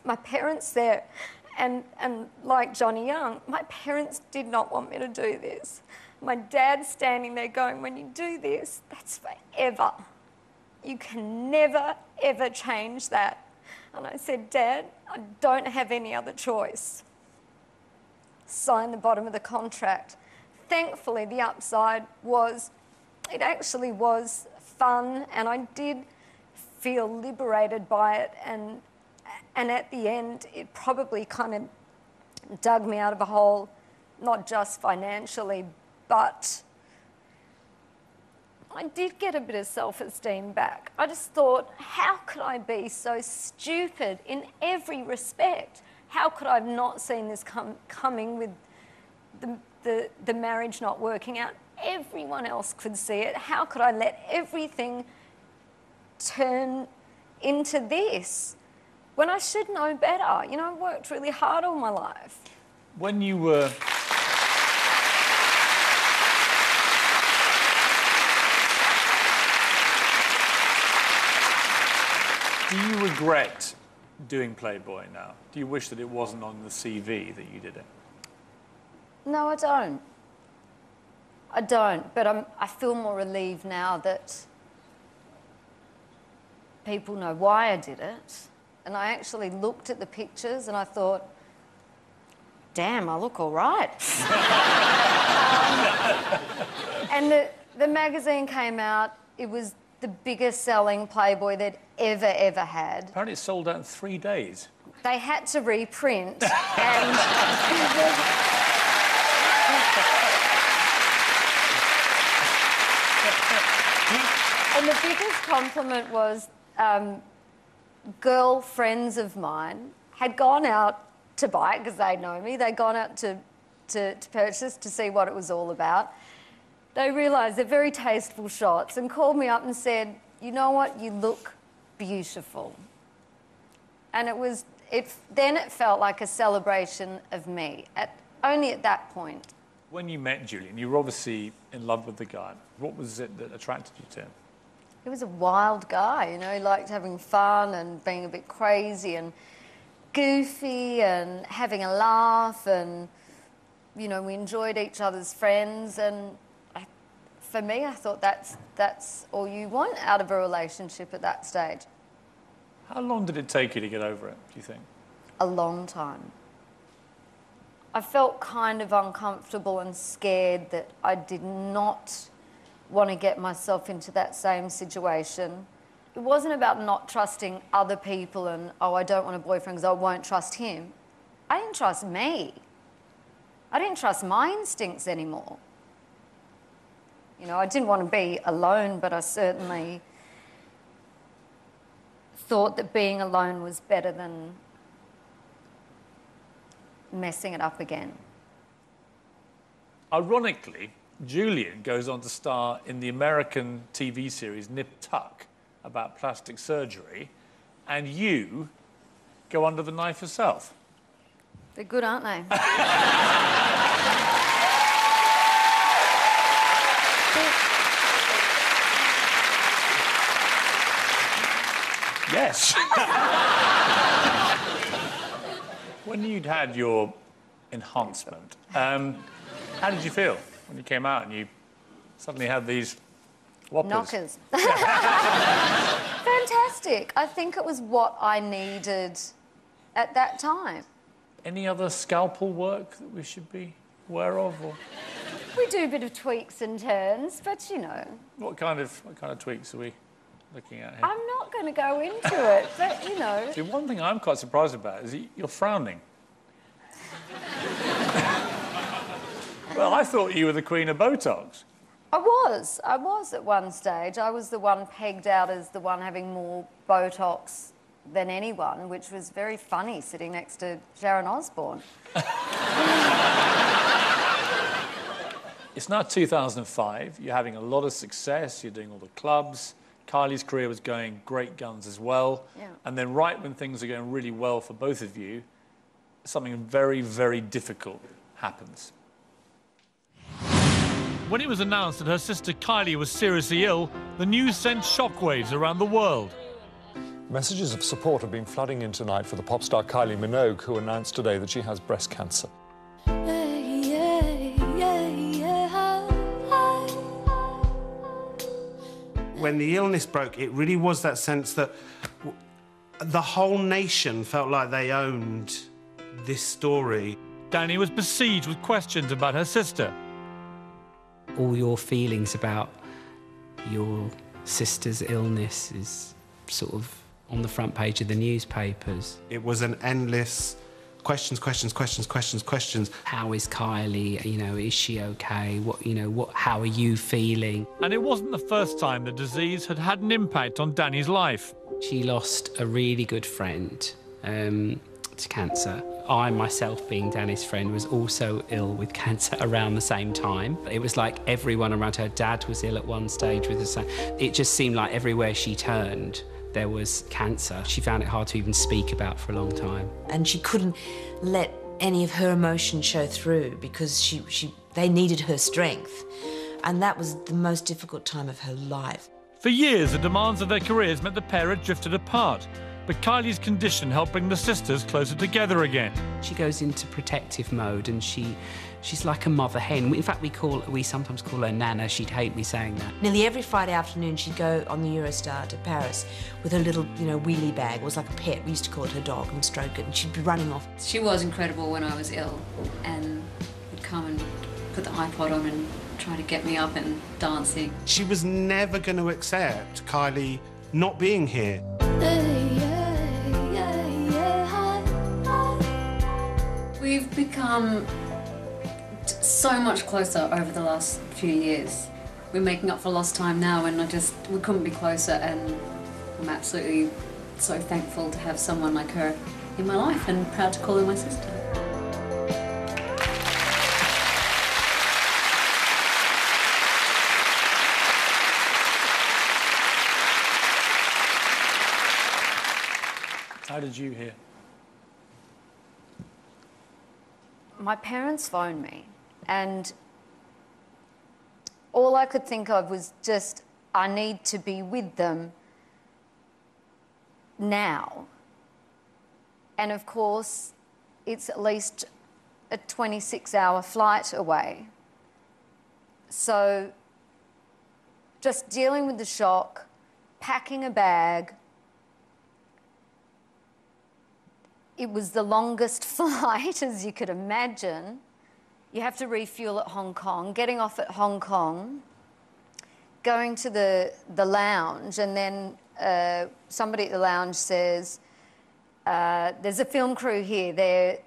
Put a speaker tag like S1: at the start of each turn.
S1: my parents there, and like Johnny Young, my parents did not want me to do this. My dad's standing there going, when you do this, that's forever. You can never, ever change that. And I said, Dad, I don't have any other choice. Sign the bottom of the contract. Thankfully, the upside was, it actually was fun, and I did feel liberated by it, and at the end, it probably kind of dug me out of a hole, not just financially, but I did get a bit of self-esteem back. I just thought, how could I be so stupid in every respect? How could I have not seen this coming with the marriage not working out? Everyone else could see it. How could I let everything turn into this when I should know better? You know, I worked really hard all my life.
S2: When you were... Do you regret doing Playboy now? Do you wish that it wasn't on the CV that you did it?
S1: No, I don't. I don't, but I feel more relieved now that people know why I did it. And I actually looked at the pictures and I thought, damn, I look all right. And the magazine came out. It was the biggest selling Playboy they'd ever had.
S2: Apparently it sold out in 3 days.
S1: They had to reprint and... And the biggest compliment was girlfriends of mine had gone out to buy it because they know me. They'd gone out to purchase to see what it was all about. They realised they're very tasteful shots and called me up and said, you know what, you look beautiful. And then it felt like a celebration of me, only at that point.
S2: When you met Julian, you were obviously in love with the guy. What was it that attracted you to him?
S1: He was a wild guy, you know, he liked having fun and being a bit crazy and goofy and having a laugh, and, you know, we enjoyed each other's friends, and for me, I thought that's all you want out of a relationship at that stage.
S2: How long did it take you to get over it, do you think?
S1: A long time. I felt kind of uncomfortable and scared that I did not want to get myself into that same situation. It wasn't about not trusting other people and, oh, I don't want a boyfriend because I won't trust him. I didn't trust me. I didn't trust my instincts anymore. You know, I didn't want to be alone, but I certainly thought that being alone was better than messing it up again.
S2: Ironically, Julian goes on to star in the American TV series Nip Tuck about plastic surgery, and you go under the knife yourself.
S1: They're good, aren't they?
S2: Yes. When you'd had your enhancement, how did you feel when you came out and you suddenly had these whoppers?
S1: Knockers. Fantastic. I think it was what I needed at that time.
S2: Any other scalpel work that we should be aware of? Or?
S1: We do a bit of tweaks and turns, but, you know...
S2: What kind of tweaks are we looking at here?
S1: I'm not going to go into it, but, you know...
S2: See, one thing I'm quite surprised about is you're frowning. Well, I thought you were the queen of Botox.
S1: I was at one stage. I was the one pegged out as the one having more Botox than anyone, which was very funny, sitting next to Sharon Osbourne.
S2: It's now 2005. You're having a lot of success. You're doing all the clubs. Kylie's career was going great guns as well.
S1: Yeah.
S2: And then right when things are going really well for both of you, something very, very difficult happens. When it was announced that her sister Kylie was seriously ill, the news sent shockwaves around the world.
S3: Messages of support have been flooding in tonight for the pop star Kylie Minogue, who announced today that she has breast cancer.
S4: When the illness broke, it really was that sense that the whole nation felt like they owned this story.
S2: Danni was besieged with questions about her sister.
S5: All your feelings about your sister's illness is sort of on the front page of the newspapers.
S4: It was an endless questions.
S5: How is Kylie? You know, is she okay? How are you feeling?
S2: And it wasn't the first time the disease had had an impact on Danni's life.
S5: She lost a really good friend to cancer. I, myself, being Danni's friend, was also ill with cancer around the same time. It was like everyone around her. Dad was ill at one stage with the same. It just seemed like everywhere she turned, there was cancer. She found it hard to even speak about for a long time.
S6: And she couldn't let any of her emotion show through because they needed her strength. And that was the most difficult time of her life.
S2: For years, the demands of their careers meant the pair had drifted apart. But Kylie's condition helped bring the sisters closer together again.
S5: She goes into protective mode and she's like a mother hen. In fact, we sometimes call her Nana. She'd hate me saying that.
S6: Nearly every Friday afternoon, she'd go on the Eurostar to Paris with her little, wheelie bag. It was like a pet. We used to call it her dog and stroke it, and she'd be running off.
S7: She was incredible when I was ill, and would come and put the iPod on and try to get me up and dancing.
S4: She was never going to accept Kylie not being here.
S7: We've become so much closer over the last few years. We're making up for lost time now, and we couldn't be closer, and I'm absolutely so thankful to have someone like her in my life and proud to call her my sister.
S2: How did you hear?
S1: My parents phoned me, and all I could think of was just, I need to be with them now. And of course, it's at least a 26-hour flight away. So just dealing with the shock, packing a bag. It was the longest flight, as you could imagine. You have to refuel at Hong Kong, getting off at Hong Kong, going to the lounge, and then somebody at the lounge says, there's a film crew here. They're